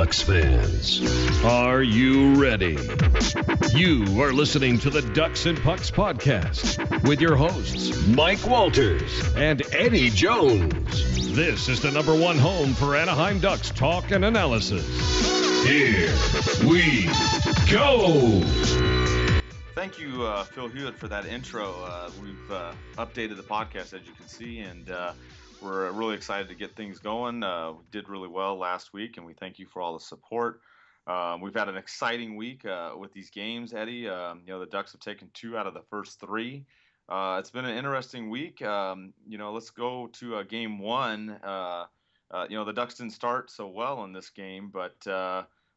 Ducks fans, are you ready? You are listening to the Ducks and Pucks podcast with your hosts, Mike Walters and Eddie Jones. This is the #1 home for Anaheim Ducks talk and analysis. Here we go. Thank you, Phil Hewitt, for that intro. We've updated the podcast, as you can see, and we're really excited to get things going. We did really well last week, and we thank you for all the support. We've had an exciting week with these games, Eddie. The Ducks have taken 2 out of the first 3. It's been an interesting week. Let's go to game 1. The Ducks didn't start so well in this game, but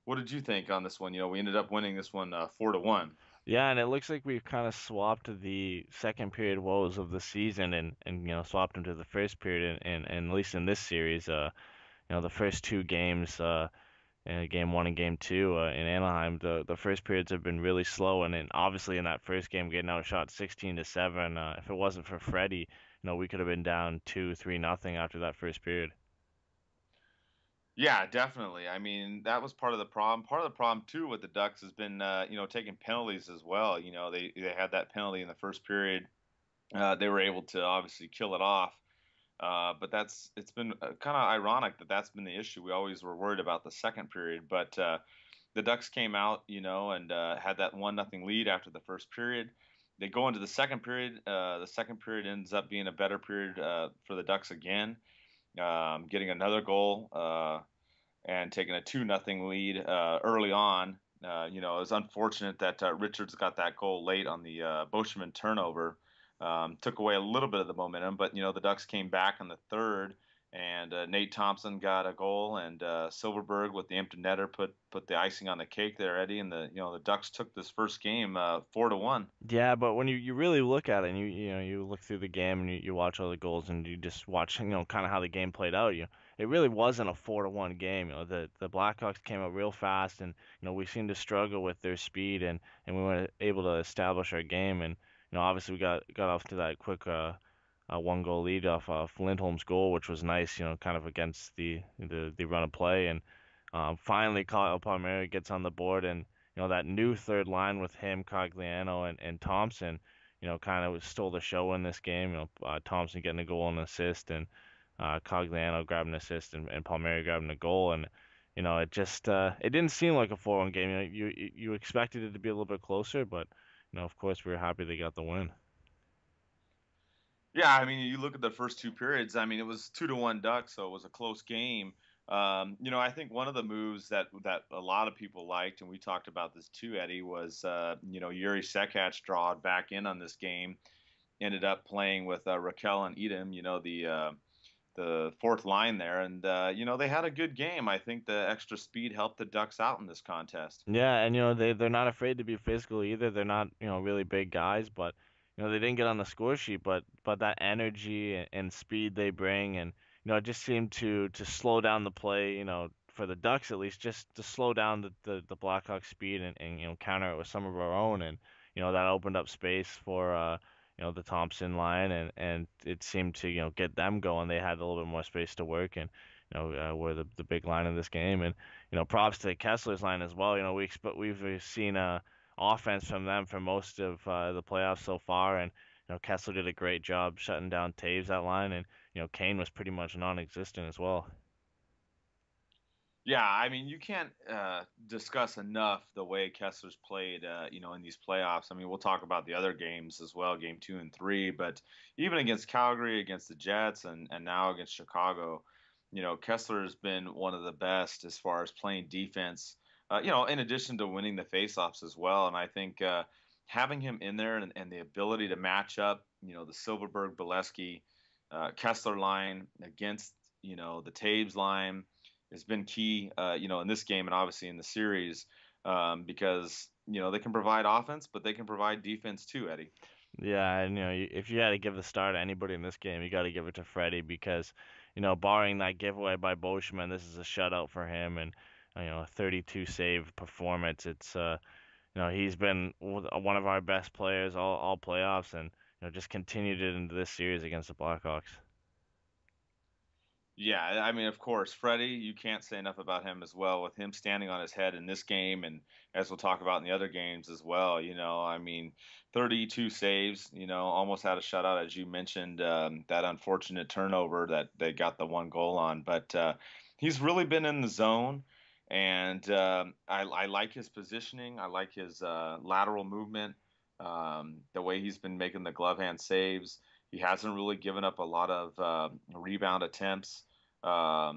what did you think on this one? We ended up winning this one 4-1. Yeah, and it looks like we've kind of swapped the second period woes of the season and swapped them to the first period and at least in this series, the first 2 games, game 1 and game 2 in Anaheim, the first periods have been really slow, and then obviously in that first game getting outshot 16-7, if it wasn't for Freddie, we could have been down 2-3-0 after that first period. Yeah, definitely. I mean, that was part of the problem. Part of the problem too with the Ducks has been, taking penalties as well. They had that penalty in the first period. They were able to obviously kill it off, but it's been kind of ironic that that's been the issue. We always were worried about the second period, but the Ducks came out, and had that 1-0 lead after the first period. They go into the second period. The second period ends up being a better period for the Ducks again. Getting another goal and taking a 2-0 lead early on. It was unfortunate that Richards got that goal late on the Boschman turnover. Took away a little bit of the momentum, but the Ducks came back in the third, and Nate Thompson got a goal, and Silverberg with the empty netter put the icing on the cake there, Eddie. And the Ducks took this first game 4-1. Yeah, but when you really look at it, and you look through the game and you watch all the goals and you just watch kind of how the game played out, it really wasn't a 4-1 game. The Blackhawks came out real fast, and we seemed to struggle with their speed, and we weren't able to establish our game. And obviously we got off to that quick 1-goal lead off Lindholm's goal, which was nice, kind of against the run of play. And finally Kyle Palmieri gets on the board, and that new third line with him, Cogliano, and Thompson, kind of stole the show in this game. Thompson getting a goal and an assist, and Cogliano grabbing an assist, and Palmieri grabbing a goal. And it just it didn't seem like a 4-1 game. You expected it to be a little bit closer, but of course we were happy they got the win. Yeah, I mean, you look at the first 2 periods. I mean, it was 2-1 Ducks, so it was a close game. I think one of the moves that a lot of people liked, and we talked about this too, Eddie, was Yuri Sekach drawed back in on this game. Ended up playing with Raquel and Edom, the fourth line there, and they had a good game. I think the extra speed helped the Ducks out in this contest. Yeah, and they're not afraid to be physical either. They're not really big guys, but they didn't get on the score sheet, but that energy and speed they bring, and it just seemed to slow down the play, for the Ducks at least, just to slow down the Blackhawks speed and counter it with some of our own, and that opened up space for the Thompson line, and it seemed to get them going. They had a little bit more space to work, and we're the big line in this game. And props to Kessler's line as well. We've seen offense from them for most of the playoffs so far, and Kessler did a great job shutting down Taves that line, and Kane was pretty much non-existent as well. Yeah, I mean, you can't discuss enough the way Kessler's played, in these playoffs. I mean, we'll talk about the other games as well, game 2 and 3, but even against Calgary, against the Jets, and now against Chicago, Kessler's been one of the best as far as playing defense, in addition to winning the faceoffs as well. And I think having him in there and the ability to match up, the Silverberg, Bolesky, Kessler line against, the Taves line, has been key, in this game and obviously in the series, because, they can provide offense, but they can provide defense too, Eddie. Yeah, and if you had to give the start to anybody in this game, you got to give it to Freddie because, barring that giveaway by Boschman, this is a shutout for him, and a 32 save performance. It's he's been one of our best players all playoffs, and just continued it into this series against the Blackhawks. Yeah, I mean, of course, Freddie, you can't say enough about him as well, with him standing on his head in this game, and as we'll talk about in the other games as well. I mean, 32 saves, almost had a shutout, as you mentioned, that unfortunate turnover that they got the one goal on. But he's really been in the zone, and I like his positioning. I like his lateral movement, the way he's been making the glove hand saves. He hasn't really given up a lot of rebound attempts, not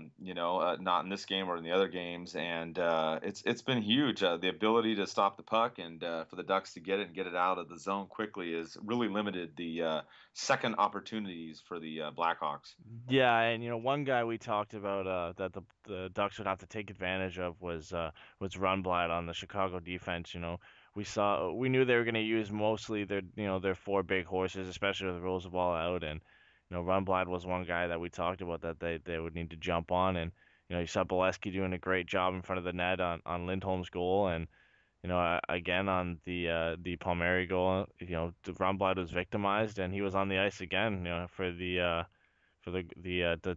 in this game or in the other games, and it's been huge. The ability to stop the puck and for the Ducks to get it and get it out of the zone quickly has really limited the second opportunities for the Blackhawks. Yeah, and one guy we talked about that the Ducks would have to take advantage of was Runblad on the Chicago defense. We knew they were going to use mostly their four big horses, especially with Roosevelt out, and Runblad was one guy that we talked about that they would need to jump on, and you saw Bolesky doing a great job in front of the net on Lindholm's goal, and again on the Palmieri goal, Runblad was victimized, and he was on the ice again, for the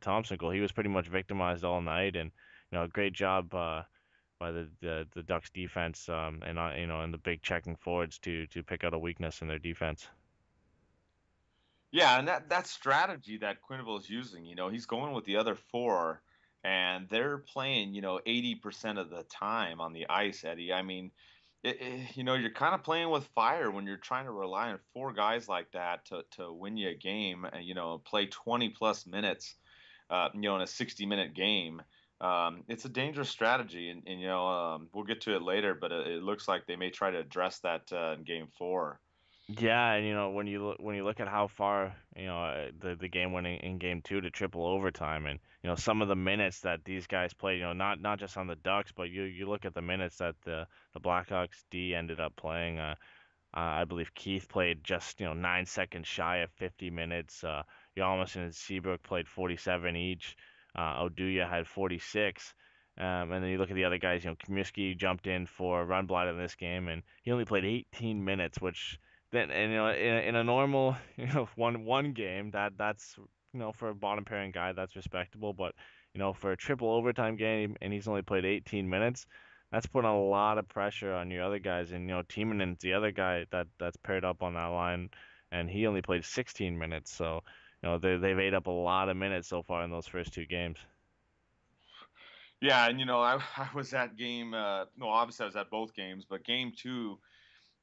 Thompson goal. He was pretty much victimized all night, and a great job by the Ducks defense, and the big checking forwards to pick out a weakness in their defense. Yeah, and that strategy that Quenneville is using, he's going with the other four, and they're playing, 80% of the time on the ice, Eddie. I mean, you're kind of playing with fire when you're trying to rely on four guys like that to win you a game, and play 20 plus minutes, in a 60-minute game. It's a dangerous strategy, and we'll get to it later, but it looks like they may try to address that in game four. Yeah, and when you look at how far the game went in game two to triple overtime, and some of the minutes that these guys played, not just on the Ducks, but you look at the minutes that the Blackhawks D ended up playing. I believe Keith played just 9 seconds shy of 50 minutes. Yalmas and Seabrook played 47 each. Oduya had 46. And then you look at the other guys. Comiskey jumped in for Runblad in this game, and he only played 18 minutes, which then and in a normal one game that's for a bottom pairing guy that's respectable, but for a triple overtime game and he's only played 18 minutes. That's putting a lot of pressure on your other guys, and Timonin's the other guy that's paired up on that line, and he only played 16 minutes. So, they've ate up a lot of minutes so far in those first two games. Yeah, and I was at game. No, obviously I was at both games, but game two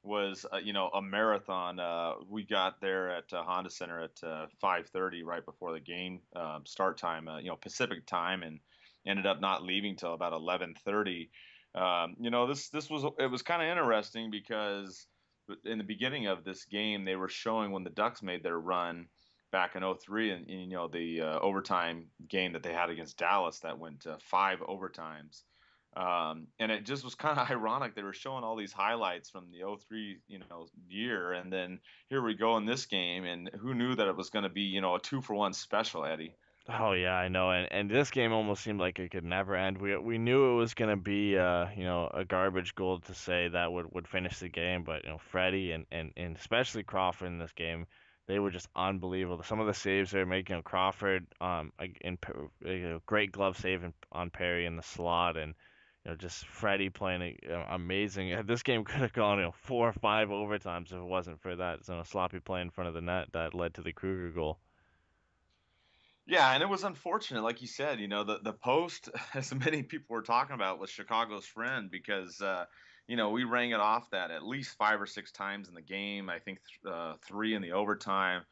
was a marathon. We got there at Honda Center at 5:30, right before the game start time, Pacific time, and ended up not leaving till about 11:30. This was kind of interesting because in the beginning of this game they were showing when the Ducks made their run back in '03, and the overtime game that they had against Dallas that went five overtimes. And it just was kind of ironic. They were showing all these highlights from the '03, year, and then here we go in this game, and who knew that it was going to be, a 2-for-1 special, Eddie? Oh yeah, I know, and this game almost seemed like it could never end. We knew it was gonna be a garbage goal to say that would finish the game, but Freddie and especially Crawford in this game, they were just unbelievable. Some of the saves they were making, Crawford great glove save on Perry in the slot, and just Freddie playing amazing. This game could have gone 4 or 5 overtimes if it wasn't for that sloppy play in front of the net that led to the Kruger goal. Yeah, and it was unfortunate, like you said, the post, as many people were talking about, was Chicago's friend because, we rang it off that at least 5 or 6 times in the game. I think three in the overtime.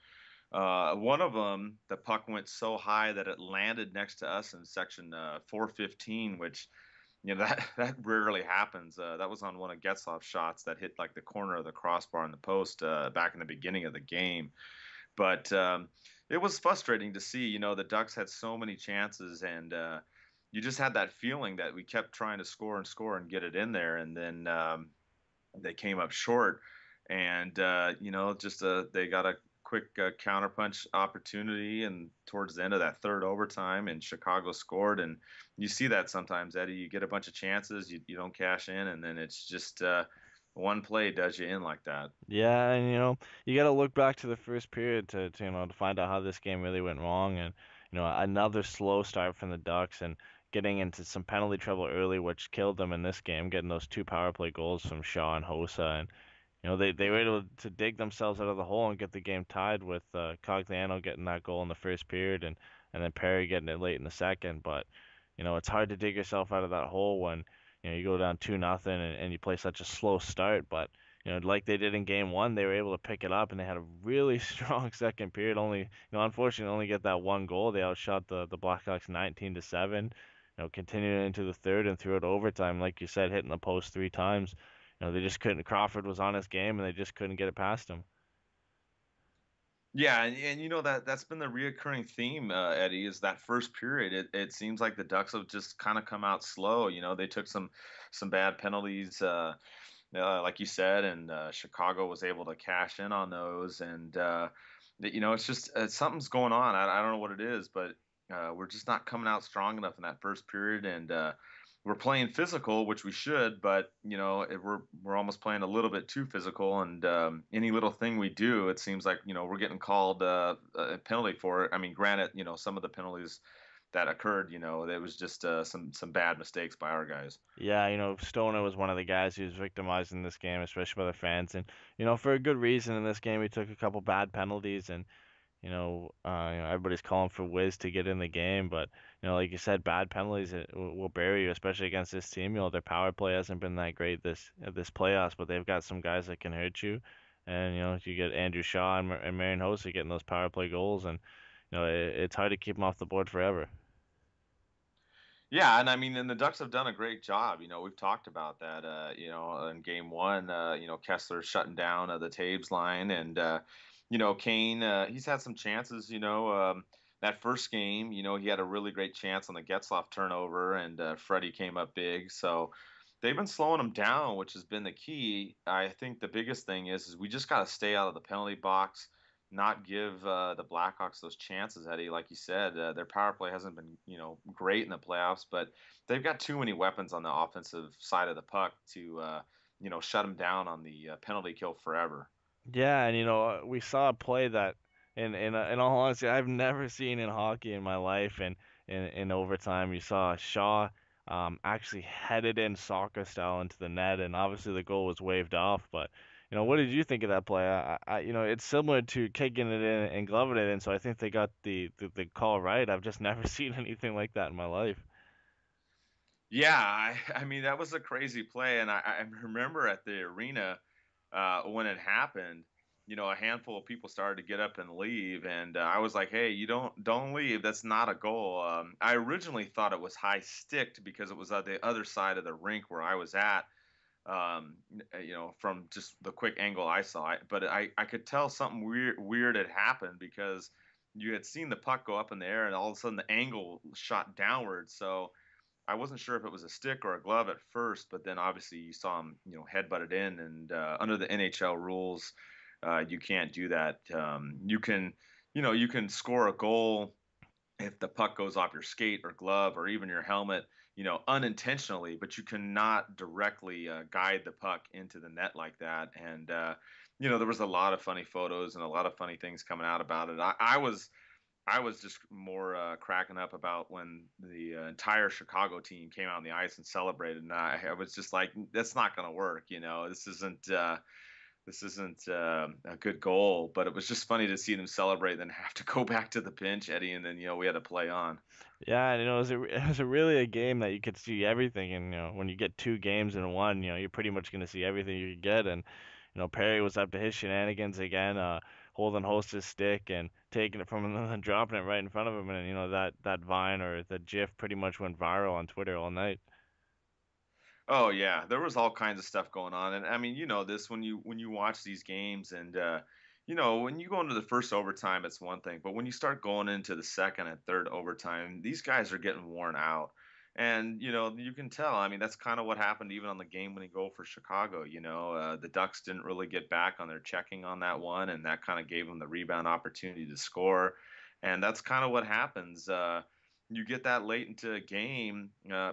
One of them, the puck went so high that it landed next to us in section 415, which, that rarely happens. That was on one of Getzlaf's shots that hit like the corner of the crossbar in the post back in the beginning of the game. But it was frustrating to see. The Ducks had so many chances, and you just had that feeling that we kept trying to score and score and get it in there, and then they came up short. And just they got a quick counterpunch opportunity, and towards the end of that third overtime, and Chicago scored. And you see that sometimes, Eddie. You get a bunch of chances, you don't cash in, and then it's just one play does you in like that. Yeah, and you got to look back to the first period to find out how this game really went wrong. And another slow start from the Ducks and getting into some penalty trouble early, which killed them in this game, getting those two power play goals from Shaw and Hossa. And they were able to dig themselves out of the hole and get the game tied with Cogliano getting that goal in the first period and then Perry getting it late in the second. But it's hard to dig yourself out of that hole when you go down 2-0 and you play such a slow start. But like they did in game one, they were able to pick it up and they had a really strong second period. Only unfortunately only get that one goal. They outshot the Blackhawks 19-7. Continuing into the third and through it overtime, like you said, hitting the post three times. They just couldn't. Crawford was on his game, and they just couldn't get it past him. Yeah, and that's been the reoccurring theme, Eddie, is that first period. It seems like the Ducks have just kind of come out slow. They took some bad penalties, like you said, and Chicago was able to cash in on those. And it's just something's going on. I don't know what it is, but we're just not coming out strong enough in that first period, and we're playing physical, which we should, but we're almost playing a little bit too physical, and any little thing we do, it seems like we're getting called a penalty for it. I mean, granted, some of the penalties that occurred, it was just some bad mistakes by our guys. Yeah, Stoner was one of the guys who was victimized in this game, especially by the fans, and for a good reason. In this game, he took a couple bad penalties, and everybody's calling for Wiz to get in the game, but like you said, bad penalties will bury you, especially against this team. Their power play hasn't been that great this playoffs, but they've got some guys that can hurt you, and you get Andrew Shaw and Marian Hossa getting those power play goals, and it's hard to keep them off the board forever. Yeah, and I mean, and the Ducks have done a great job. We've talked about that. In game one, Kessler shutting down the Taves line, and Kane, he's had some chances. That first game, he had a really great chance on the Getzlaf turnover, and Freddie came up big. So they've been slowing him down, which has been the key. I think the biggest thing is we just got to stay out of the penalty box, not give the Blackhawks those chances, Eddie. Like you said, their power play hasn't been, great in the playoffs, but they've got too many weapons on the offensive side of the puck to, shut them down on the penalty kill forever. Yeah, and we saw a play that, in all honesty, I've never seen in hockey in my life. And in overtime, you saw Shaw actually headed in soccer style into the net, and obviously the goal was waved off. But what did you think of that play? It's similar to kicking it in and gloving it in, so I think they got the call right. I've just never seen anything like that in my life. Yeah, I mean that was a crazy play, and I remember at the arena when it happened. A handful of people started to get up and leave, and I was like, "Hey, you don't leave. That's not a goal." I originally thought it was high sticked because it was at the other side of the rink where I was at. From just the quick angle I saw, but I could tell something weird had happened because you had seen the puck go up in the air, and all of a sudden the angle shot downward. So I wasn't sure if it was a stick or a glove at first, but then obviously you saw him, headbutt it in, and under the NHL rules, you can't do that. You can score a goal if the puck goes off your skate or glove or even your helmet, unintentionally, but you cannot directly guide the puck into the net like that. And there was a lot of funny photos and a lot of funny things coming out about it. I was just more cracking up about when the entire Chicago team came out on the ice and celebrated, and I was just like, "That's not going to work." This isn't a good goal, but it was just funny to see them celebrate, then have to go back to the bench, Eddie, and then we had to play on. Yeah, and it was really a game that you could see everything, and when you get two games in one, you're pretty much going to see everything you could get. And Perry was up to his shenanigans again, holding Host's stick and taking it from him and then dropping it right in front of him, and that vine or the GIF pretty much went viral on Twitter all night. Oh yeah, there was all kinds of stuff going on, and I mean, this when you watch these games, and when you go into the first overtime, it's one thing, but when you start going into the second and third overtime, these guys are getting worn out, and you can tell. I mean, that's kind of what happened even on the game-winning goal for Chicago. The Ducks didn't really get back on their checking on that one, and that kind of gave them the rebound opportunity to score, and that's kind of what happens. You get that late into a game,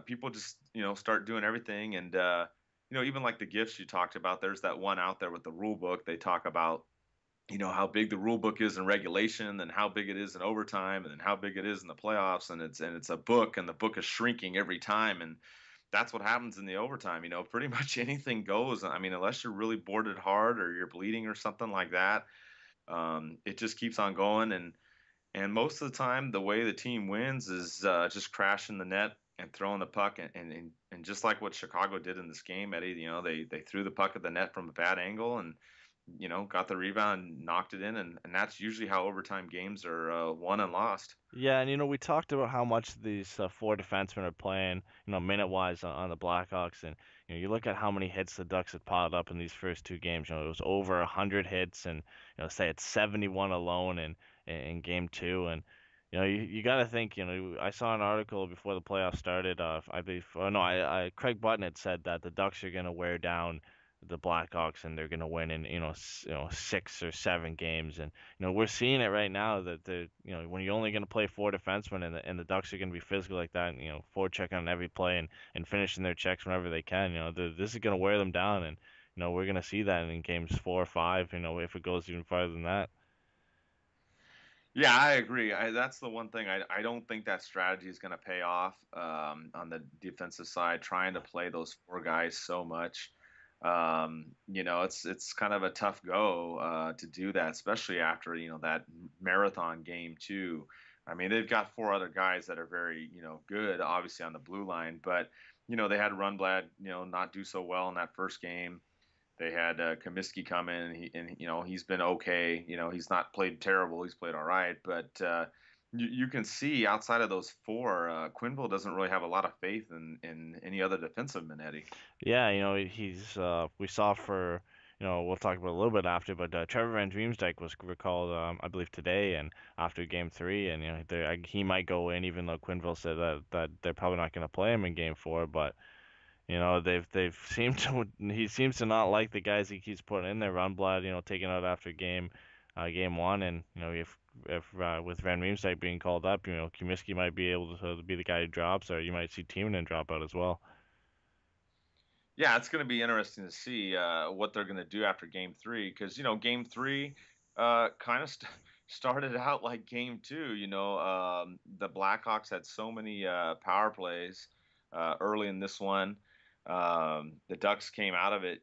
people just start doing everything, and even like the gifts you talked about. There's that one out there with the rule book. They talk about how big the rule book is in regulation, and how big it is in overtime, and then how big it is in the playoffs, and it's a book, and the book is shrinking every time, and that's what happens in the overtime. Pretty much anything goes. I mean, unless you're really boarded hard or you're bleeding or something like that, it just keeps on going, and most of the time, the way the team wins is just crashing the net and throwing the puck, and just like what Chicago did in this game, Eddie. They threw the puck at the net from a bad angle, and got the rebound and knocked it in, and that's usually how overtime games are won and lost. Yeah, and we talked about how much these four defensemen are playing, minute-wise on the Blackhawks, and you look at how many hits the Ducks had piled up in these first two games. It was over 100 hits, and say it's 71 alone in game two, and you got to think. I saw an article before the playoffs started. I believe, oh, no, Craig Button had said that the Ducks are going to wear down the Blackhawks and they're going to win in 6 or 7 games, and we're seeing it right now that when you're only going to play four defensemen and the Ducks are going to be physical like that, and forechecking on every play and finishing their checks whenever they can, this is going to wear them down, and we're going to see that in games 4 or 5, if it goes even farther than that. Yeah, I agree. That's the one thing I don't think that strategy is going to pay off on the defensive side, trying to play those four guys so much. It's kind of a tough go to do that, especially after that marathon game too. I mean, they've got four other guys that are very good, obviously on the blue line, but they had Rundblad not do so well in that first game. They had Comiskey come in, and he's been okay. He's not played terrible. He's played all right, but you can see outside of those four, Quenneville doesn't really have a lot of faith in any other defensive, Eddie. Yeah, he's we saw for we'll talk about it a little bit after, but Trevor Van Riemsdyk was recalled, I believe today, and after game three, and he might go in, even though Quenneville said that they're probably not going to play him in game four, but they've seemed to he seems to not like the guys he keeps putting in there. Rundblad, taken out after game one, and if with Van Riemsdyk being called up, Comiskey might be able to be the guy who drops, or you might see Timonen drop out as well. Yeah, it's going to be interesting to see what they're going to do after game three, because game three kind of started out like game two. The Blackhawks had so many power plays early in this one. The Ducks came out of it,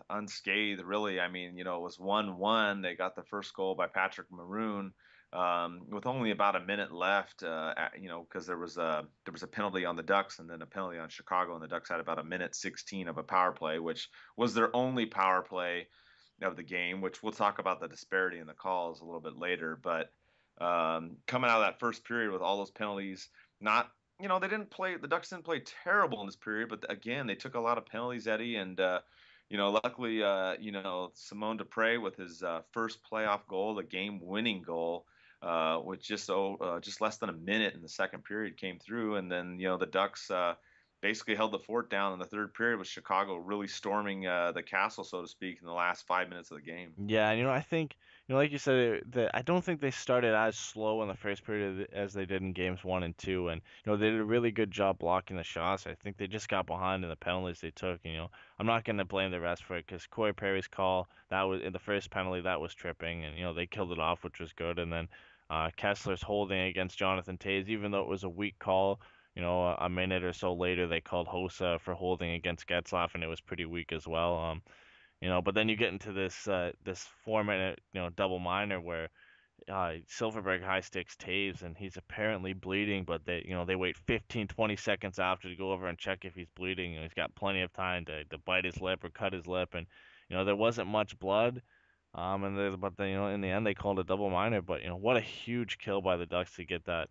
unscathed, really. I mean, it was 1-1. They got the first goal by Patrick Maroon with only about a minute left, because there was a penalty on the Ducks and then a penalty on Chicago, and the Ducks had about a minute 16 of a power play, which was their only power play of the game. Which we'll talk about the disparity in the calls a little bit later. But coming out of that first period with all those penalties, not they didn't play. The Ducks didn't play terrible in this period, but again, they took a lot of penalties, Eddie, and luckily, Simone Dupre with his first playoff goal, the game-winning goal, with just less than a minute in the second period came through, and then the Ducks basically held the fort down in the third period, with Chicago really storming the castle, so to speak, in the last 5 minutes of the game. Yeah, and I think like you said, that I don't think they started as slow in the first period as they did in games one and two, and they did a really good job blocking the shots. I think they just got behind in the penalties they took. I'm not going to blame the rest for it, because Corey Perry's call, that was in the first penalty, that was tripping, and they killed it off, which was good, and then Kessler's holding against Jonathan Toews, even though it was a weak call. A minute or so later, they called Hossa for holding against Getzlaf, and it was pretty weak as well. But then you get into this 4 minute double minor where Silverberg high sticks Taves, and he's apparently bleeding, but they wait 15-20 seconds after to go over and check if he's bleeding, and he's got plenty of time to bite his lip or cut his lip, and there wasn't much blood. But then, in the end they called a double minor. But what a huge kill by the Ducks to get that,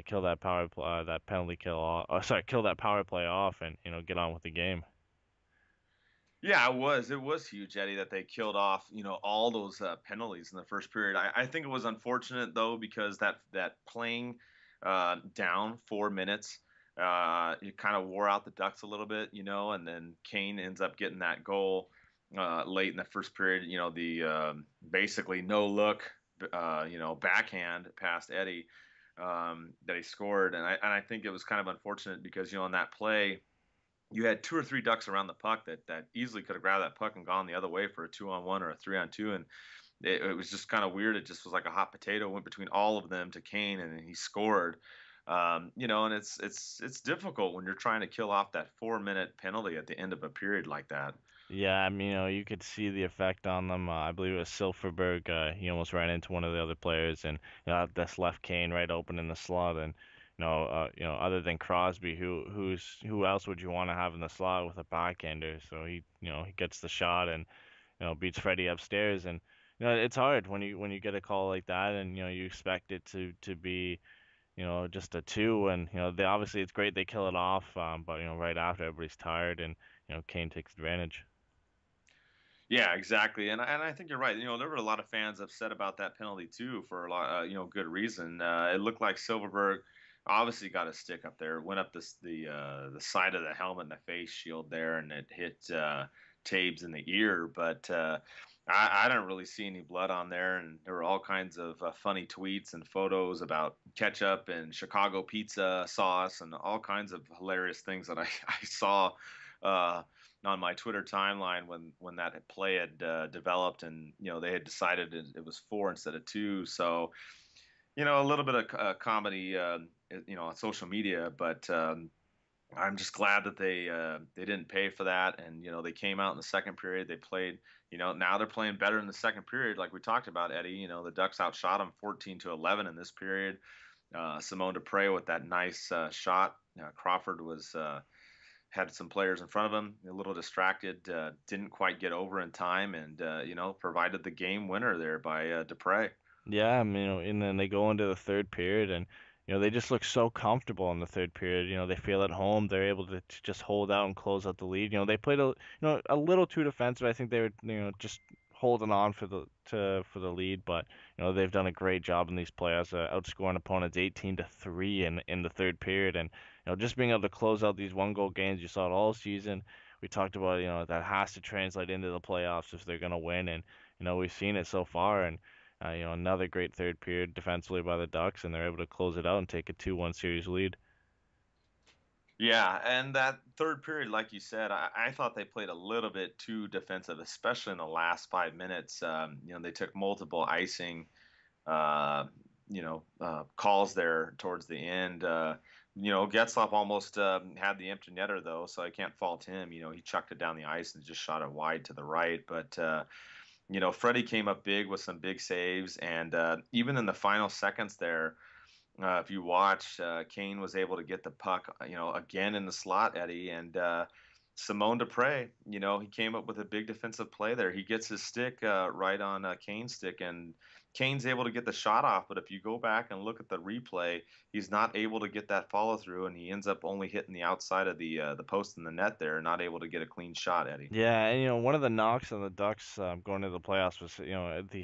kill that that penalty kill off, kill that power play off, and get on with the game. Yeah, it was. It was huge, Eddie, that they killed off, all those penalties in the first period. I think it was unfortunate though, because that playing down 4 minutes, it kind of wore out the Ducks a little bit, and then Kane ends up getting that goal late in the first period. The basically no look, backhand past Eddy that he scored, and I think it was kind of unfortunate because on that play, you had two or three Ducks around the puck that easily could have grabbed that puck and gone the other way for a 2-on-1 or a 3-on-2, and it was just kind of weird. It just was like a hot potato, went between all of them to Kane, and he scored. And it's difficult when you're trying to kill off that 4 minute penalty at the end of a period like that. Yeah, I mean, you could see the effect on them. I believe it was Silverberg. He almost ran into one of the other players, and that's left Kane right open in the slot. And other than Crosby, who else would you want to have in the slot with a backhander? So he gets the shot and beats Freddie upstairs. And it's hard when you get a call like that, and you expect it to be just a two, and they obviously it's great they kill it off, but right after everybody's tired, and Kane takes advantage. Yeah, exactly, and I think you're right. There were a lot of fans upset about that penalty too, for a lot, good reason. It looked like Silverberg obviously got a stick up there, went up the side of the helmet and the face shield there, and it hit Taves in the ear. But I don't really see any blood on there, and there were all kinds of funny tweets and photos about ketchup and Chicago pizza sauce and all kinds of hilarious things that I saw. Uh, on my Twitter timeline when that play had developed, and they had decided it was four instead of two. So a little bit of comedy, on social media, but I'm just glad that they didn't pay for that, and they came out in the second period. They played, now they're playing better in the second period, like we talked about, Eddie. The Ducks outshot them 14-11 in this period. Simone Dupre with that nice shot. Crawford was. Had some players in front of him, a little distracted, didn't quite get over in time, and provided the game winner there by Dupre. Yeah, I mean, and then they go into the third period, and they just look so comfortable in the third period. They feel at home. They're able to just hold out and close out the lead. They played a little too defensive. I think they were just holding on for the lead, but they've done a great job in these playoffs, outscoring opponents 18-3 in the third period, and just being able to close out these one goal games. You saw it all season. We talked about that has to translate into the playoffs if they're gonna win, and we've seen it so far, and another great third period defensively by the Ducks, and they're able to close it out and take a 2-1 series lead. Yeah, and that third period, like you said, I thought they played a little bit too defensive, especially in the last 5 minutes. They took multiple icing, calls there towards the end. Getzlaf almost had the empty netter though, so I can't fault him. He chucked it down the ice and just shot it wide to the right. But Freddie came up big with some big saves, and even in the final seconds there. If you watch, Kane was able to get the puck, again in the slot, Eddie, and Simone Dupre, he came up with a big defensive play there. He gets his stick right on Kane's stick, and Kane's able to get the shot off. But if you go back and look at the replay, he's not able to get that follow through, and he ends up only hitting the outside of the post in the net there, not able to get a clean shot, Eddie. Yeah, and one of the knocks on the Ducks going into the playoffs was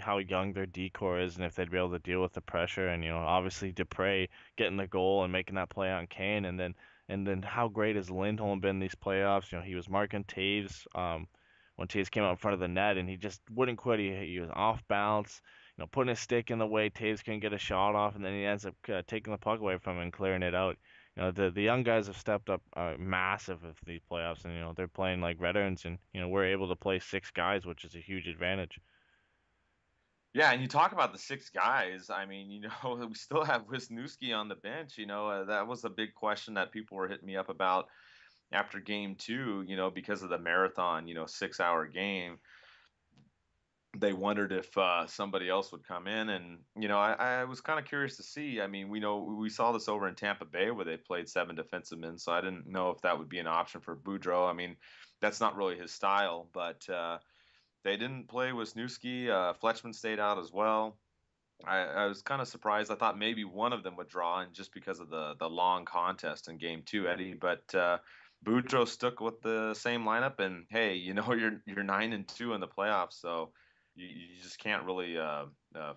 how young their decor is, and if they'd be able to deal with the pressure, and obviously Dupre getting the goal and making that play on Kane, and then how great has Lindholm been these playoffs? He was marking Taves when Taves came out in front of the net, and he just wouldn't quit. He was off balance, putting his stick in the way. Taves couldn't get a shot off, and then he ends up taking the puck away from him and clearing it out. The young guys have stepped up massive with these playoffs, and they're playing like veterans, and we're able to play six guys, which is a huge advantage. Yeah, and you talk about the six guys. I mean, we still have Wisniewski on the bench. That was a big question that people were hitting me up about after game two, because of the marathon, 6 hour game. They wondered if somebody else would come in, and I was kind of curious to see. I mean, we saw this over in Tampa Bay where they played seven defensemen, so I didn't know if that would be an option for Boudreau. I mean, that's not really his style, but they didn't play Wisniewski. Fletchman stayed out as well. I was kind of surprised. I thought maybe one of them would draw, and just because of the long contest in game two, Eddie, but. Boudreaux stuck with the same lineup, and hey, you're 9-2 in the playoffs, so you just can't really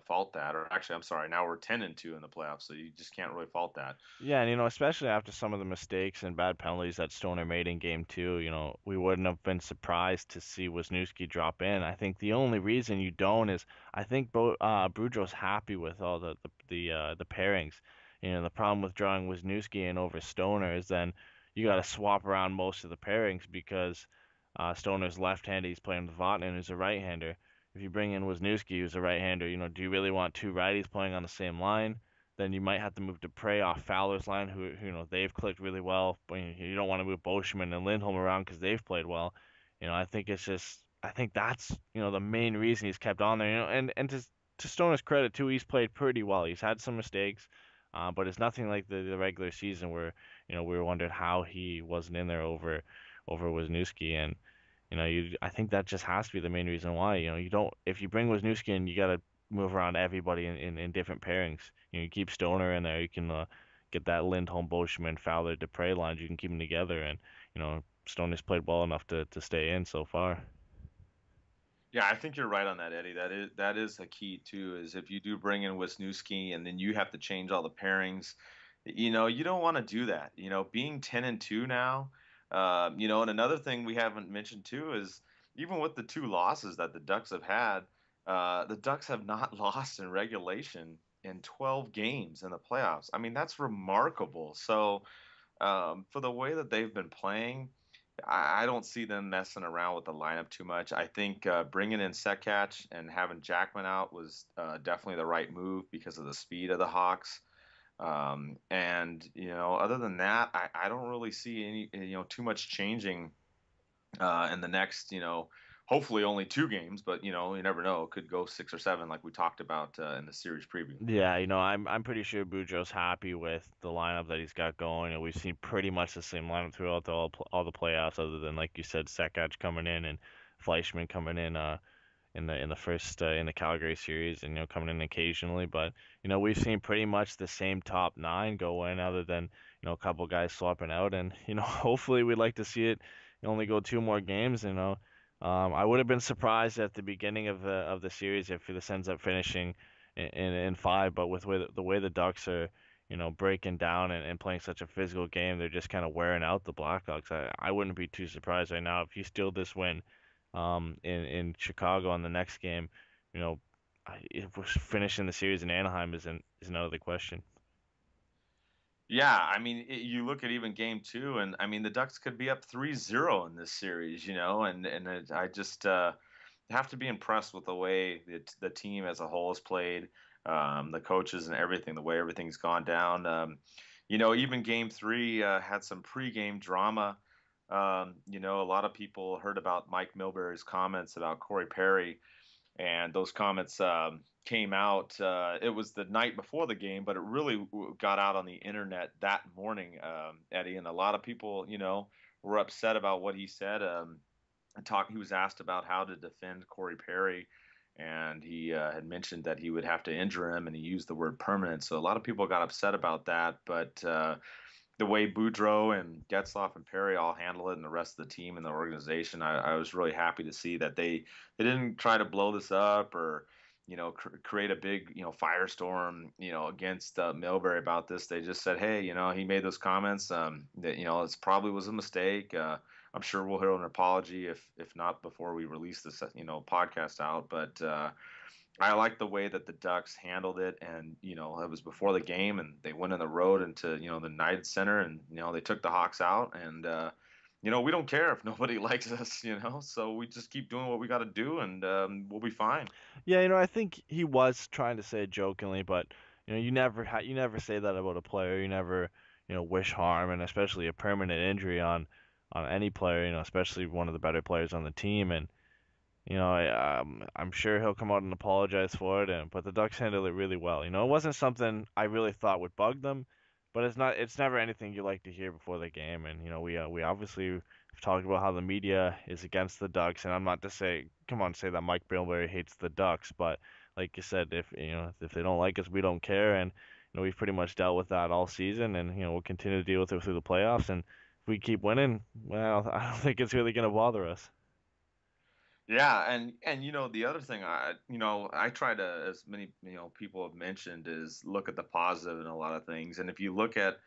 fault that. Or actually, I'm sorry, now we're 10-2 in the playoffs, so you just can't really fault that. Yeah, and especially after some of the mistakes and bad penalties that Stoner made in game two, we wouldn't have been surprised to see Wisniewski drop in. I think the only reason you don't is I think Boudreaux's happy with all the pairings. The problem with drawing Wisniewski in over Stoner is then you got to swap around most of the pairings because Stoner's left-handed, he's playing with Vatanen, who's a right-hander. if you bring in Wisniewski, who's a right-hander, do you really want two righties playing on the same line? Then you might have to move Dupre off Fowler's line, who they've clicked really well. But you don't want to move Boschman and Lindholm around because they've played well. I think that's the main reason he's kept on there. And to Stoner's credit too, he's played pretty well. He's had some mistakes, but it's nothing like the regular season where we were wondering how he wasn't in there over Wisniewski. And I think that just has to be the main reason why. You don't if you bring Wisniewski in, you got to move around everybody in different pairings. You keep Stoner in there, you can get that Lindholm, Boschman, Fowler, Dupre lines. You can keep them together, and Stoner's played well enough to stay in so far. Yeah, I think you're right on that, Eddie. That is a key too. Is if you do bring in Wisniewski and then you have to change all the pairings, you don't want to do that. Being 10-2 now, and another thing we haven't mentioned too is even with the two losses that the Ducks have had, the Ducks have not lost in regulation in 12 games in the playoffs. I mean, that's remarkable. So for the way that they've been playing. I don't see them messing around with the lineup too much. I think bringing in Sekatch and having Jackman out was definitely the right move because of the speed of the Hawks. And other than that, I don't really see any too much changing in the next hopefully only 2 games, but you never know. It could go 6 or 7 like we talked about in the series preview. Yeah, I'm pretty sure Boudreau's happy with the lineup that he's got going, and we've seen pretty much the same lineup throughout all the playoffs, other than like you said, Sekatch coming in and Fleischman coming in the first in the Calgary series, and coming in occasionally. But we've seen pretty much the same top nine go in, other than a couple guys swapping out, and hopefully we'd like to see it only go 2 more games. I would have been surprised at the beginning of the series if this ends up finishing in 5, but with the way the Ducks are, breaking down and playing such a physical game, they're just kind of wearing out the Blackhawks. I wouldn't be too surprised right now if you steal this win, in Chicago on the next game. You know, if we're finishing the series in Anaheim isn't out of the question. Yeah, I mean, you look at even game 2, and I mean, the Ducks could be up 3-0 in this series, I just have to be impressed with the way the team as a whole has played, the coaches and everything, the way everything's gone down. Even game 3 had some pregame drama. A lot of people heard about Mike Milbury's comments about Corey Perry, and those comments came out. It was the night before the game, but it really got out on the internet that morning, Eddie. And a lot of people, were upset about what he said. He was asked about how to defend Corey Perry, and he had mentioned that he would have to injure him, and he used the word permanent. So a lot of people got upset about that, but the way Boudreau and Getzlaf and Perry all handle it, and the rest of the team and the organization, I was really happy to see that they didn't try to blow this up or create a big firestorm against Milbury about this. They just said, hey, he made those comments, that it's probably was a mistake. I'm sure we'll hear an apology if not before we release this podcast out, but I like the way that the Ducks handled it, and it was before the game, and they went on the road into the United Center, and they took the Hawks out, and we don't care if nobody likes us, so we just keep doing what we got to do, and we'll be fine. Yeah, I think he was trying to say it jokingly, but you never say that about a player. You never wish harm, and especially a permanent injury on any player. Especially one of the better players on the team, and I'm sure he'll come out and apologize for it, but the Ducks handled it really well. It wasn't something I really thought would bug them, but it's never anything you like to hear before the game. And we obviously have talked about how the media is against the Ducks, and I'm not to say that Mike Milbury hates the Ducks, but like you said, if they don't like us, we don't care, and we've pretty much dealt with that all season, and we'll continue to deal with it through the playoffs, and if we keep winning, well, I don't think it's really gonna bother us. Yeah, and the other thing I try to, as many people have mentioned, is look at the positive in a lot of things. And if you look at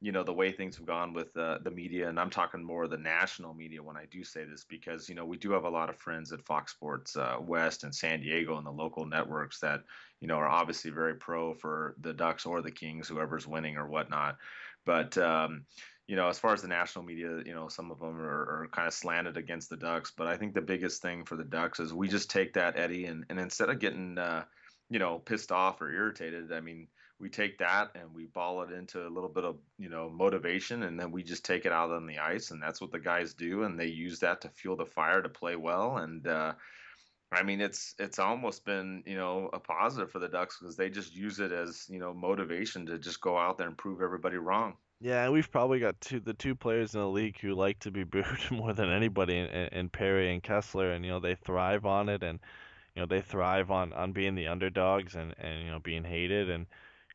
the way things have gone with the media, and I'm talking more the national media when I do say this, because we do have a lot of friends at Fox Sports West and San Diego and the local networks that are obviously very pro for the Ducks or the Kings, whoever's winning or whatnot. But as far as the national media, some of them are kind of slanted against the Ducks. But I think the biggest thing for the Ducks is we just take that, Eddie, and instead of getting pissed off or irritated, I mean, we take that and we ball it into a little bit of motivation, and then we just take it out on the ice, and that's what the guys do, and they use that to fuel the fire to play well. And I mean, it's almost been a positive for the Ducks because they just use it as motivation to just go out there and prove everybody wrong. Yeah, and we've probably got the two players in the league who like to be booed more than anybody, in Perry and Kessler, and they thrive on it, and they thrive on being the underdogs and being hated, and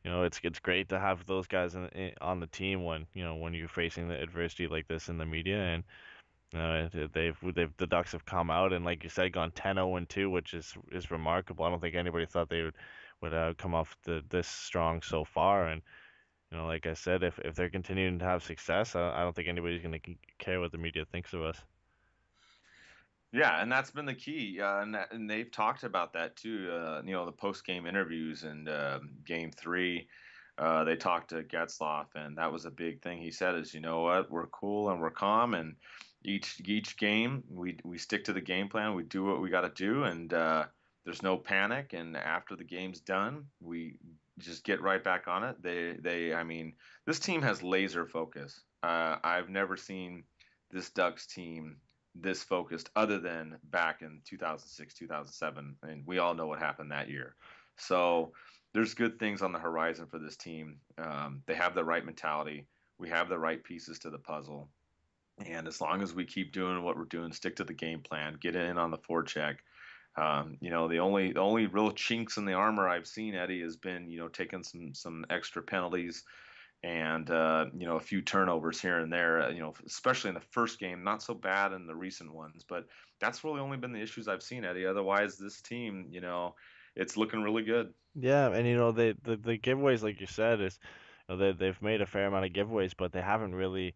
it's great to have those guys on the team when you're facing the adversity like this in the media, and the Ducks have come out and, like you said, gone 10-0-2, which is remarkable. I don't think anybody thought they would come off this strong so far, and like I said, if they're continuing to have success, I don't think anybody's going to care what the media thinks of us. Yeah, and that's been the key, and they've talked about that too. The post-game interviews and Game 3, they talked to Getzloff, and that was a big thing. He said, "Is what, we're cool and we're calm, and each game we stick to the game plan. We do what we got to do, and there's no panic. And after the game's done, we just get right back on it. I mean, this team has laser focus. I've never seen this Ducks team this focused other than back in 2006, 2007. And we all know what happened that year. So there's good things on the horizon for this team. They have the right mentality. We have the right pieces to the puzzle. And as long as we keep doing what we're doing, stick to the game plan, get in on the forecheck. The only real chinks in the armor I've seen, Eddie, has been taking some extra penalties and a few turnovers here and there. Especially in the first game, not so bad in the recent ones, but that's really only been the issues I've seen, Eddie. Otherwise, this team, it's looking really good. Yeah, and the giveaways, like you said, is they've made a fair amount of giveaways, but they haven't really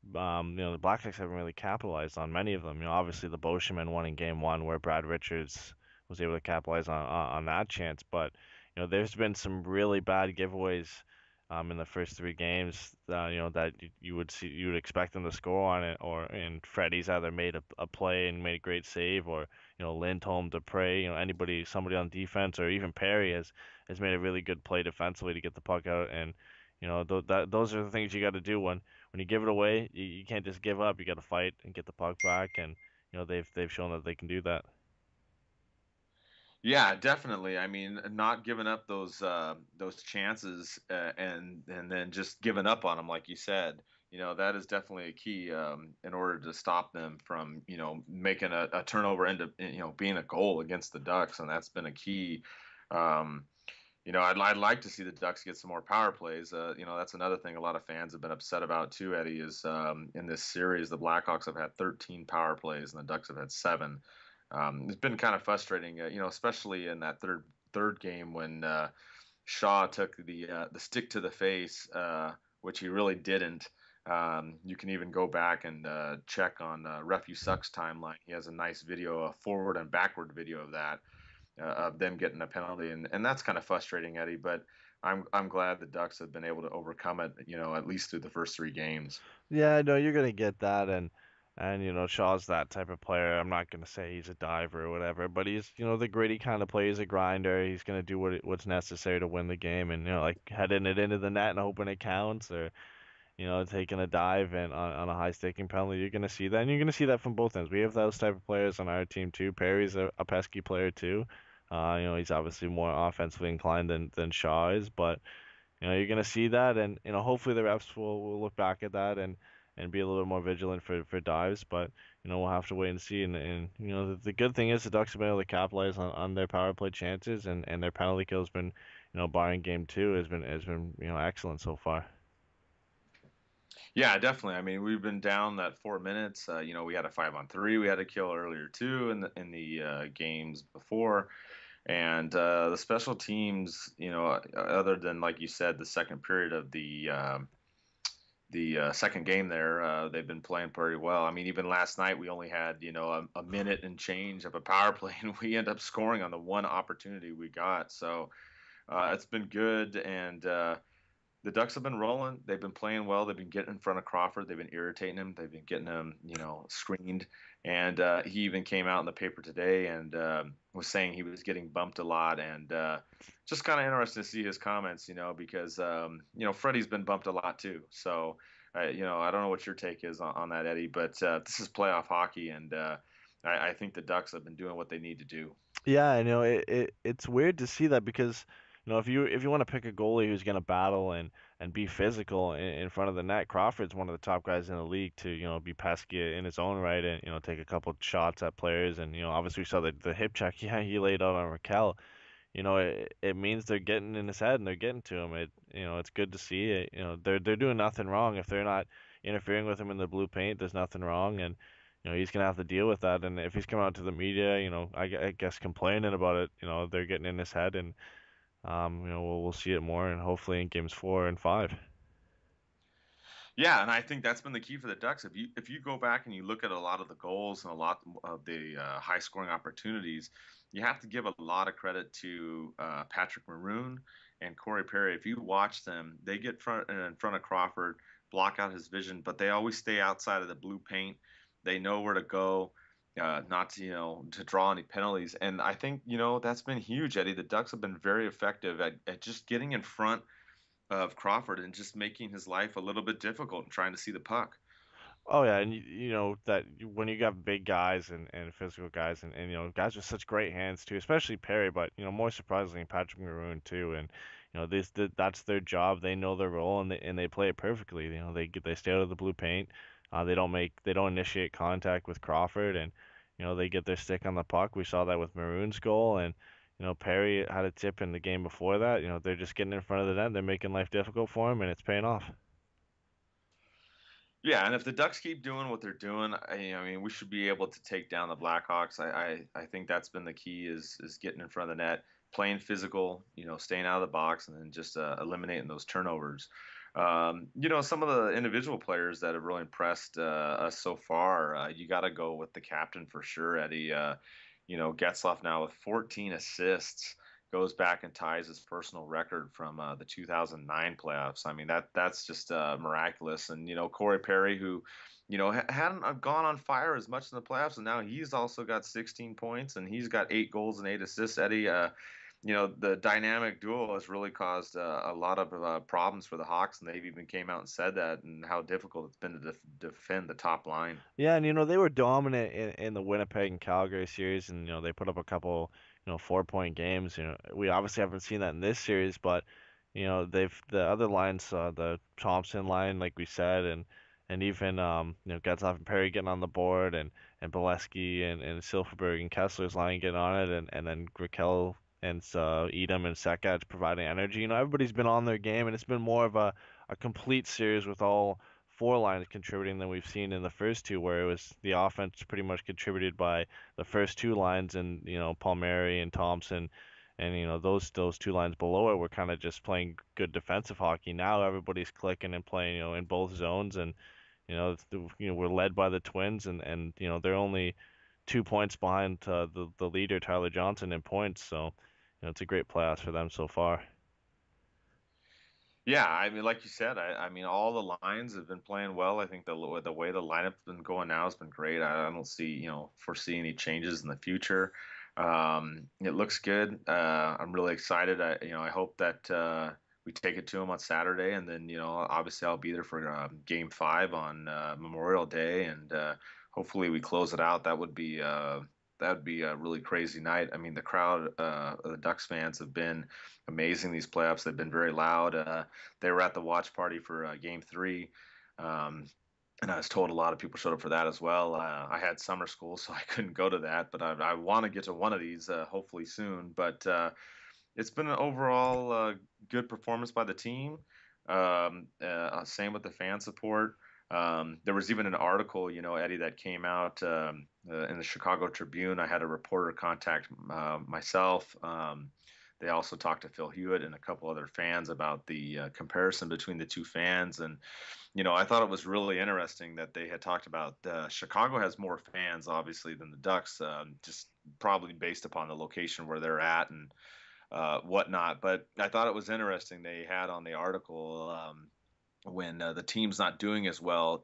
the Blackhawks haven't really capitalized on many of them. Obviously the Boschman one in Game 1 where Brad Richards was able to capitalize on that chance, but there's been some really bad giveaways in the first three games that you would expect them to score on it, and Freddie's either made a play and made a great save, or Lindholm, Dupre, somebody on defense, or even Perry has made a really good play defensively to get the puck out, and those are the things you got to do when you give it away. You can't just give up. You got to fight and get the puck back, and they've shown that they can do that. Yeah, definitely. I mean, not giving up those chances, and then just giving up on them, like you said. That is definitely a key in order to stop them from making a turnover into being a goal against the Ducks, and that's been a key. Um, I'd like to see the Ducks get some more power plays. That's another thing a lot of fans have been upset about too, Eddie, is in this series the Blackhawks have had 13 power plays and the Ducks have had 7. It's been kind of frustrating, especially in that third game when Shaw took the stick to the face, which he really didn't. You can even go back and check on Refu Sucks timeline. He has a nice video, a forward and backward video of that, of them getting a penalty, and that's kind of frustrating, Eddie. But I'm glad the Ducks have been able to overcome it, at least through the first 3 games. Yeah, I know you're gonna get that, and Shaw's that type of player. I'm not gonna say he's a diver or whatever, but he's the gritty kind of player. He's a grinder. He's gonna do what's necessary to win the game, and like heading it into the net and hoping it counts, or taking a dive and on a high staking penalty. You're gonna see that, and you're gonna see that from both ends. We have those type of players on our team too. Perry's a pesky player too. He's obviously more offensively inclined than Shaw is, but you're gonna see that, and hopefully the refs will look back at that and be a little bit more vigilant for dives. But we'll have to wait and see. And the good thing is the Ducks have been able to capitalize on their power play chances, and their penalty kill has been barring Game 2 has been excellent so far. Yeah, definitely. I mean, we've been down that 4 minutes. We had a 5-on-3 we had to kill earlier too in the games before, and the special teams. Other than, like you said, the second period of the second game there, they've been playing pretty well. I mean, even last night we only had a minute and change of a power play, and we end up scoring on the one opportunity we got. So it's been good, and the Ducks have been rolling. They've been playing well. They've been getting in front of Crawford. They've been irritating him. They've been getting him, screened. And he even came out in the paper today and was saying he was getting bumped a lot. And just kind of interesting to see his comments, because Freddie's been bumped a lot too. So, I don't know what your take is on that, Eddie, but this is playoff hockey, and I think the Ducks have been doing what they need to do. Yeah, it's weird to see that because if you want to pick a goalie who's going to battle and be physical in front of the net, Crawford's one of the top guys in the league to be pesky in his own right and take a couple shots at players and obviously we saw the hip check he laid out on Raquel. It means they're getting in his head and they're getting to him. It's good to see it. They're doing nothing wrong if they're not interfering with him in the blue paint. There's nothing wrong, and he's gonna have to deal with that. And if he's coming out to the media, I guess complaining about it, they're getting in his head, and we'll see it more, and hopefully in games 4 and 5. Yeah, and I think that's been the key for the Ducks. If you go back and you look at a lot of the goals and a lot of the high scoring opportunities, you have to give a lot of credit to Patrick Maroon and Corey Perry. If you watch them, they get in front of Crawford, block out his vision, but they always stay outside of the blue paint. They know where to go, not to to draw any penalties. And I think that's been huge, Eddie. The Ducks have been very effective at just getting in front of Crawford and just making his life a little bit difficult and trying to see the puck. Oh yeah, and that when you got big guys and physical guys and guys with such great hands too, especially Perry, but more surprisingly Patrick Maroon too, and that's their job. They know their role and they play it perfectly. They stay out of the blue paint. They don't initiate contact with Crawford, and they get their stick on the puck. We saw that with Maroon's goal, and Perry had a tip in the game before that. They're just getting in front of the net. They're making life difficult for him, and it's paying off. Yeah, and if the Ducks keep doing what they're doing, I mean, we should be able to take down the Blackhawks. I think that's been the key is getting in front of the net, playing physical, staying out of the box, and then just eliminating those turnovers. Some of the individual players that have really impressed us so far, you got to go with the captain for sure, Eddie. Getzlaf now with 14 assists goes back and ties his personal record from the 2009 playoffs. I mean, that's just miraculous. And Corey Perry, who hadn't gone on fire as much in the playoffs, and now he's also got 16 points and he's got 8 goals and 8 assists. Eddie, the dynamic duo has really caused a lot of problems for the Hawks, and they've even came out and said that and how difficult it's been to defend the top line. Yeah, and they were dominant in the Winnipeg and Calgary series, and they put up a couple 4-point games. We obviously haven't seen that in this series, but the other lines, the Thompson line, like we said, and even Getzlaf and Perry getting on the board, and Bolesky and Silfverberg and Kessler's line getting on it, and then Raquel and Edom and Seka providing energy. Everybody's been on their game, and it's been more of a complete series with all 4 lines contributing than we've seen in the first two, where it was the offense pretty much contributed by the first 2 lines and Palmieri and Thompson, and those 2 lines below it were kind of just playing good defensive hockey. Now everybody's clicking and playing in both zones, and we're led by the Twins, and they're only 2 points behind the leader Tyler Johnson in points, so it's a great playoffs for them so far. Yeah, I mean, like you said, I mean, all the lines have been playing well. I think the way the lineup's been going now has been great. I don't foresee any changes in the future. It looks good. I'm really excited. I hope that we take it to them on Saturday, and then obviously I'll be there for Game 5 on Memorial Day, and hopefully we close it out. That would be a really crazy night. I mean, the crowd, the Ducks fans have been amazing these playoffs. They've been very loud. They were at the watch party for Game 3, and I was told a lot of people showed up for that as well. I had summer school, so I couldn't go to that, but I want to get to one of these hopefully soon. But it's been an overall good performance by the team. Same with the fan support. There was even an article, Eddie, that came out in the Chicago Tribune. I had a reporter contact myself. They also talked to Phil Hewitt and a couple other fans about the comparison between the two fans. And, I thought it was really interesting that they had talked about Chicago has more fans, obviously, than the Ducks, just probably based upon the location where they're at. And whatnot. But I thought it was interesting they had on the article when the team's not doing as well,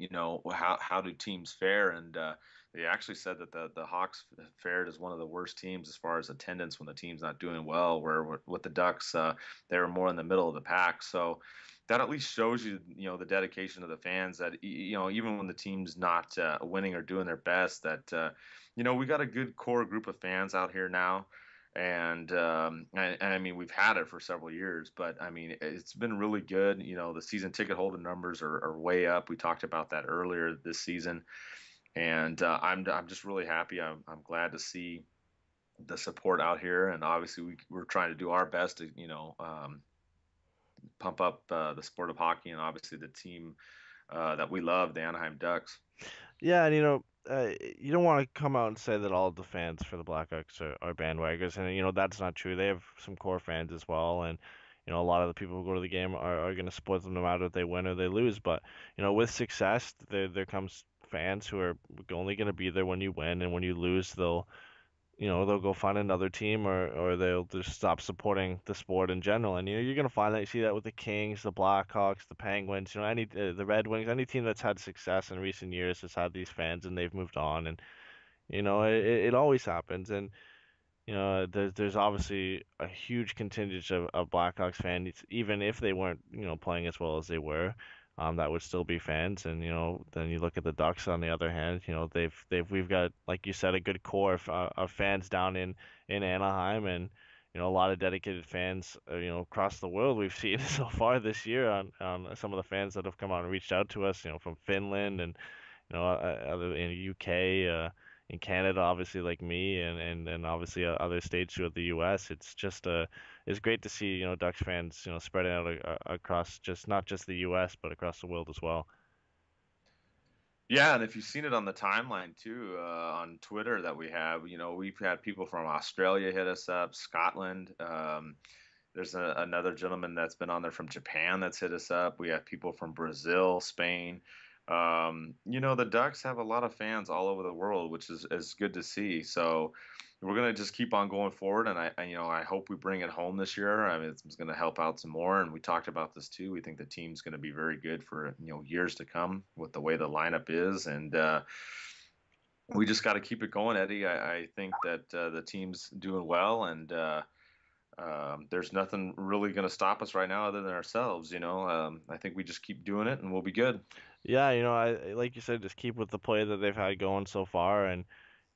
how do teams fare? And they actually said that the Hawks fared as one of the worst teams as far as attendance when the team's not doing well. Where with the Ducks, they were more in the middle of the pack. So that at least shows you, the dedication of the fans. That even when the team's not winning or doing their best, that we got a good core group of fans out here now. And I mean, we've had it for several years, but I mean, it's been really good. The season ticket holder numbers are way up. We talked about that earlier this season, and I'm just really happy. I'm glad to see the support out here, and obviously we're trying to do our best to pump up the sport of hockey, and obviously the team that we love, the Anaheim Ducks. Yeah, and you don't want to come out and say that all the fans for the Blackhawks are bandwagons, and that's not true. They have some core fans as well, and a lot of the people who go to the game are going to support them no matter if they win or they lose. But with success, there comes fans who are only going to be there when you win, and when you lose, they'll go find another team, or they'll just stop supporting the sport in general. And you're gonna find that you see that with the Kings, the Blackhawks, the Penguins, the Red Wings, any team that's had success in recent years has had these fans and they've moved on. And it always happens. And there's obviously a huge contingent of Blackhawks fans, even if they weren't, playing as well as they were, that would still be fans. And then you look at the Ducks on the other hand, we've got, like you said, a good core of fans down in Anaheim, and a lot of dedicated fans, across the world. We've seen so far this year on some of the fans that have come out and reached out to us, from Finland and other in the UK, in Canada, obviously like me, and obviously other states throughout the U.S. It's just it's great to see Ducks fans spreading out across just not just the U.S. but across the world as well. Yeah, and if you've seen it on the timeline too, on Twitter that we have, we've had people from Australia hit us up, Scotland. There's another gentleman that's been on there from Japan that's hit us up. We have people from Brazil, Spain. The Ducks have a lot of fans all over the world, which is good to see. So we're gonna just keep on going forward, and I hope we bring it home this year. I mean, it's gonna help out some more, and we talked about this too. We think the team's gonna be very good for years to come with the way the lineup is, and we just got to keep it going, Eddie. I think that the team's doing well, and there's nothing really going to stop us right now other than ourselves. I think we just keep doing it, and we'll be good. Yeah, I like you said, just keep with the play that they've had going so far, and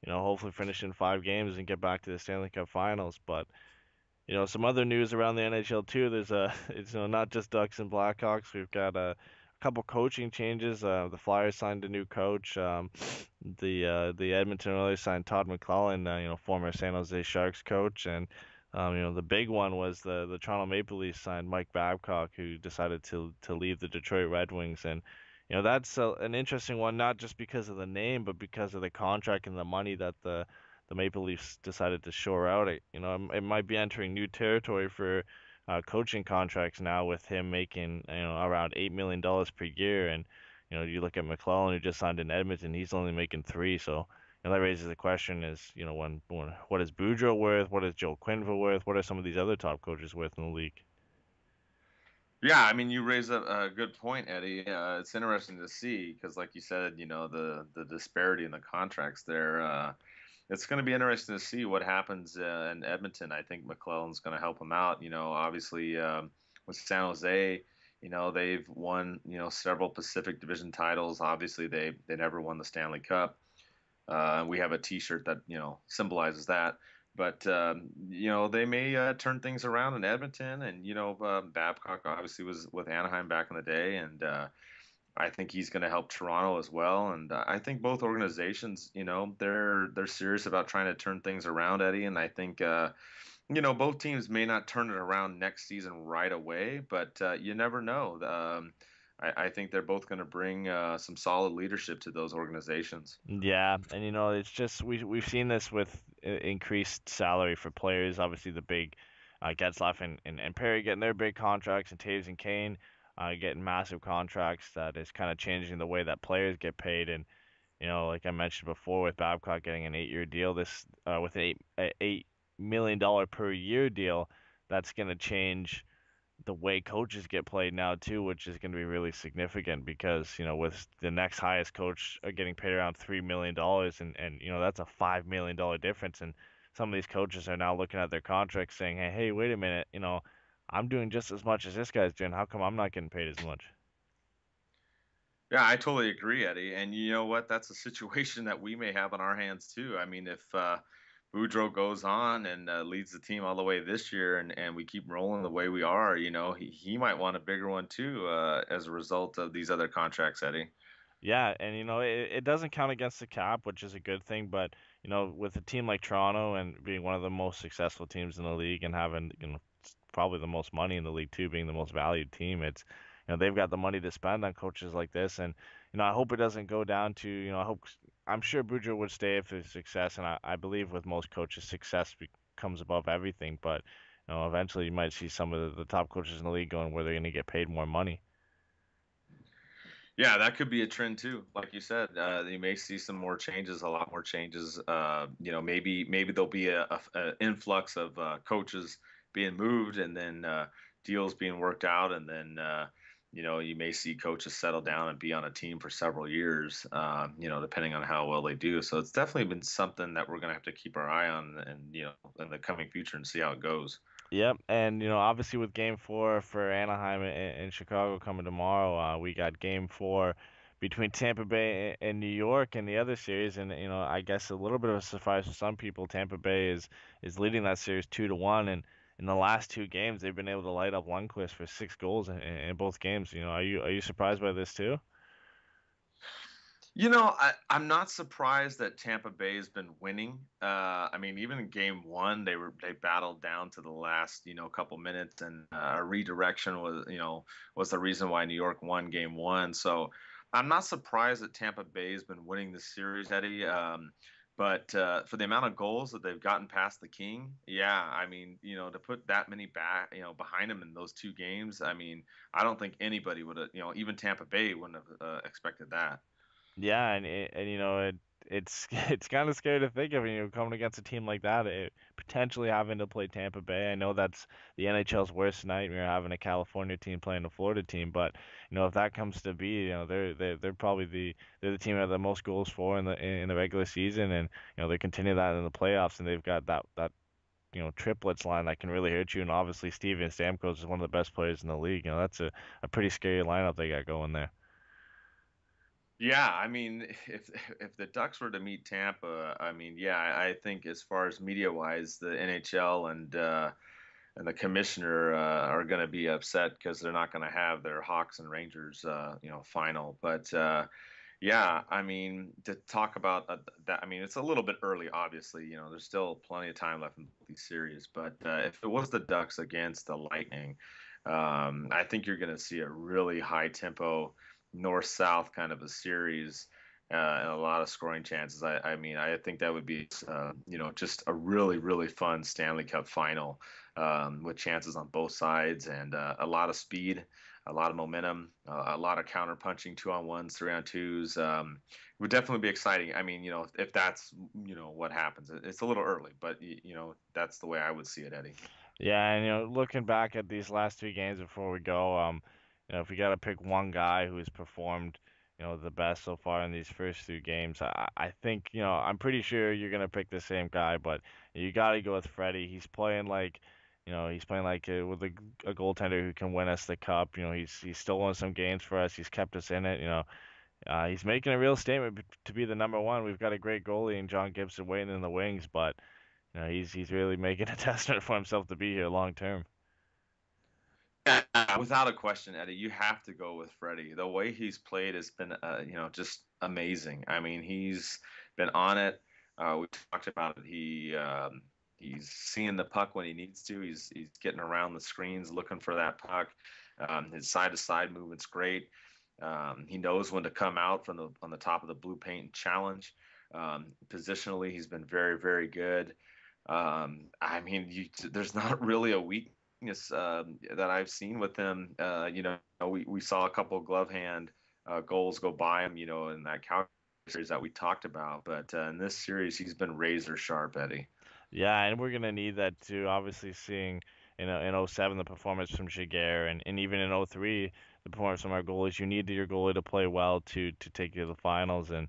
hopefully finish in 5 games and get back to the Stanley Cup Finals. But some other news around the NHL too. There's it's not just Ducks and Blackhawks. We've got a couple coaching changes. The Flyers signed a new coach. The Edmonton Oilers signed Todd McLellan, former San Jose Sharks coach, and the big one was the Toronto Maple Leafs signed Mike Babcock, who decided to leave the Detroit Red Wings. And that's an interesting one, not just because of the name, but because of the contract and the money that the Maple Leafs decided to shore out. It might be entering new territory for coaching contracts now, with him making around $8 million per year. And you look at McClellan, who just signed in Edmonton, he's only making 3. So that raises the question: is when what is Boudreau worth? What is Joe Quenneville worth? What are some of these other top coaches worth in the league? Yeah, I mean, you raise a good point, Eddie. It's interesting to see because, like you said, the disparity in the contracts there. It's going to be interesting to see what happens in Edmonton. I think McClellan's going to help him out. Obviously with San Jose, they've won several Pacific Division titles. Obviously, they never won the Stanley Cup. We have a T-shirt that symbolizes that. But they may turn things around in Edmonton, and Babcock obviously was with Anaheim back in the day, and I think he's going to help Toronto as well. And I think both organizations, they're serious about trying to turn things around, Eddie. And I think both teams may not turn it around next season right away, but you never know. I think they're both going to bring some solid leadership to those organizations. Yeah, and it's just we've seen this with increased salary for players. Obviously, the big Getzlaf and Perry getting their big contracts, and Taves and Kane getting massive contracts. That is kind of changing the way that players get paid. And like I mentioned before, with Babcock getting an 8-year deal, this with an $8 million per year deal, that's going to change the way coaches get played now too, which is going to be really significant because with the next highest coach getting paid around $3 million, and that's a $5 million difference, and some of these coaches are now looking at their contracts saying, hey, wait a minute, I'm doing just as much as this guy's doing. How come I'm not getting paid as much? Yeah, I totally agree, Eddie. And you know what? That's a situation that we may have on our hands too. I mean, if Boudreaux goes on and leads the team all the way this year, and we keep rolling the way we are, he might want a bigger one too, as a result of these other contracts, Eddie. Yeah, and it doesn't count against the cap, which is a good thing, but with a team like Toronto and being one of the most successful teams in the league and having probably the most money in the league too, being the most valued team, it's they've got the money to spend on coaches like this, and I hope it doesn't go down to I'm sure Boudreaux would stay if there's success, and I believe with most coaches success comes above everything, but eventually you might see some of the top coaches in the league going where they're going to get paid more money. Yeah, that could be a trend too. Like you said, you may see some more changes, a lot more changes. Maybe there'll be a influx of coaches being moved, and then deals being worked out, and then you may see coaches settle down and be on a team for several years. Depending on how well they do. So it's definitely been something that we're gonna have to keep our eye on, and in the coming future, and see how it goes. Yep, and obviously with Game 4 for Anaheim and Chicago coming tomorrow, we got Game 4 between Tampa Bay and New York in the other series, and I guess a little bit of a surprise for some people, Tampa Bay is leading that series 2-1, and in the last two games they've been able to light up Lundqvist for 6 goals in both games. Are you surprised by this too? I'm not surprised that Tampa Bay has been winning. I mean, even in Game 1, they battled down to the last, couple minutes, and a redirection was the reason why New York won Game 1. So I'm not surprised that Tampa Bay has been winning this series, Eddie. But for the amount of goals that they've gotten past the King, yeah, I mean, to put that many back, behind them in those two games, I mean, I don't think anybody would have, even Tampa Bay wouldn't have expected that. Yeah, and it's it's kind of scary to think of, coming against a team like that, potentially having to play Tampa Bay. I know that's the NHL's worst nightmare, having a California team playing a Florida team, but if that comes to be, they're probably they're the team that have the most goals for in the regular season, and they continue that in the playoffs, and they've got that triplets line that can really hurt you, and obviously Steven Stamkos is one of the best players in the league. That's a pretty scary lineup they got going there. Yeah, I mean, if the Ducks were to meet Tampa, I mean, yeah, I think as far as media wise, the NHL and the commissioner are going to be upset because they're not going to have their Hawks and Rangers, final. But yeah, I mean, to talk about that, I mean, it's a little bit early, obviously. There's still plenty of time left in these series. But if it was the Ducks against the Lightning, I think you're going to see a really high tempo north-south kind of a series, and a lot of scoring chances. I mean, I think that would be, just a really, really fun Stanley Cup final, with chances on both sides, and a lot of speed, a lot of momentum, a lot of counter punching, 2-on-1s, 3-on-2s. It would definitely be exciting. I mean, if that's, what happens. It's a little early, but, that's the way I would see it, Eddie. Yeah, and looking back at these last three games before we go, if we got to pick one guy who's performed, the best so far in these first two games, I think, I'm pretty sure you're gonna pick the same guy, but you got to go with Freddie. He's playing like with a goaltender who can win us the cup. He's stolen some games for us. He's kept us in it. He's making a real statement to be the number one. We've got a great goalie in John Gibson waiting in the wings, but he's really making a testament for himself to be here long term. Yeah, without a question, Eddie, you have to go with Freddie. The way he's played has been, just amazing. I mean, he's been on it. We talked about it. He's seeing the puck when he needs to. He's getting around the screens looking for that puck. His side to side movement's great. He knows when to come out on the top of the blue paint and challenge. Positionally, he's been very, very good. I mean, there's not really a weakness that I've seen with him. We saw a couple of glove hand goals go by him, in that Calgary series that we talked about. But in this series, he's been razor sharp, Eddie. Yeah, and we're gonna need that too. Obviously, seeing in '07 the performance from Jaguar, and even in '03 the performance from our goalies. You need your goalie to play well to take you to the finals, and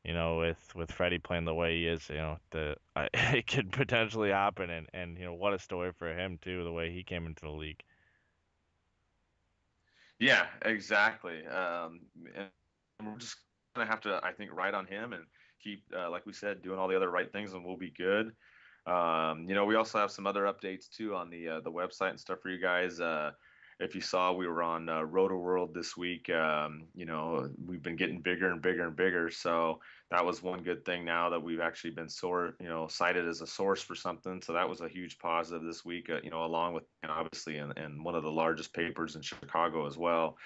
with Freddie playing the way he is, it could potentially happen, and what a story for him too, the way he came into the league. Yeah, exactly. And we're just gonna have to, I think, ride on him and keep, like we said, doing all the other right things, and we'll be good. We also have some other updates too on the website and stuff for you guys. If you saw, we were on Roto World this week. We've been getting bigger and bigger and bigger. So that was one good thing now that we've actually been cited as a source for something. So that was a huge positive this week. Along with obviously in one of the largest papers in Chicago as well.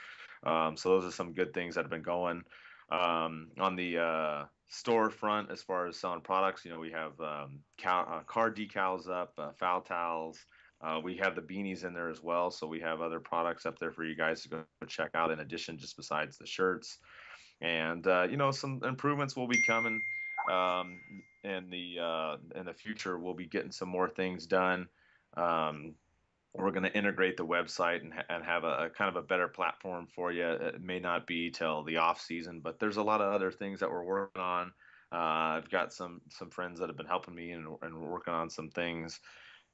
So those are some good things that have been going. On the storefront, as far as selling products, we have car decals up, foul towels. We have the beanies in there as well, so we have other products up there for you guys to go check out. In addition, just besides the shirts, and some improvements will be coming in the future. We'll be getting some more things done. We're going to integrate the website and have a kind of a better platform for you. It may not be till the off season, but there's a lot of other things that we're working on. I've got some friends that have been helping me and working on some things.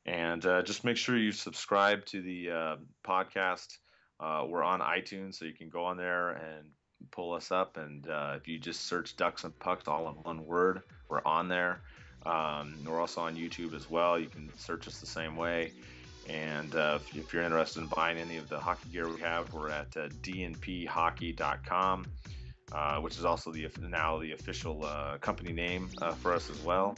And just make sure you subscribe to the podcast. We're on iTunes, so you can go on there and pull us up. And if you just search Ducks and Pucks all in one word, we're on there. We're also on YouTube as well. You can search us the same way. And if you're interested in buying any of the hockey gear we have, we're at dnphockey.com, which is also now the official company name for us as well.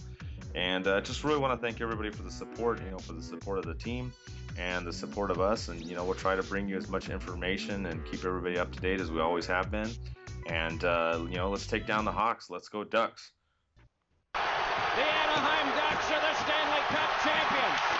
And just really want to thank everybody for the support, for the support of the team and the support of us. And, we'll try to bring you as much information and keep everybody up to date as we always have been. And, let's take down the Hawks. Let's go Ducks. The Anaheim Ducks are the Stanley Cup champions.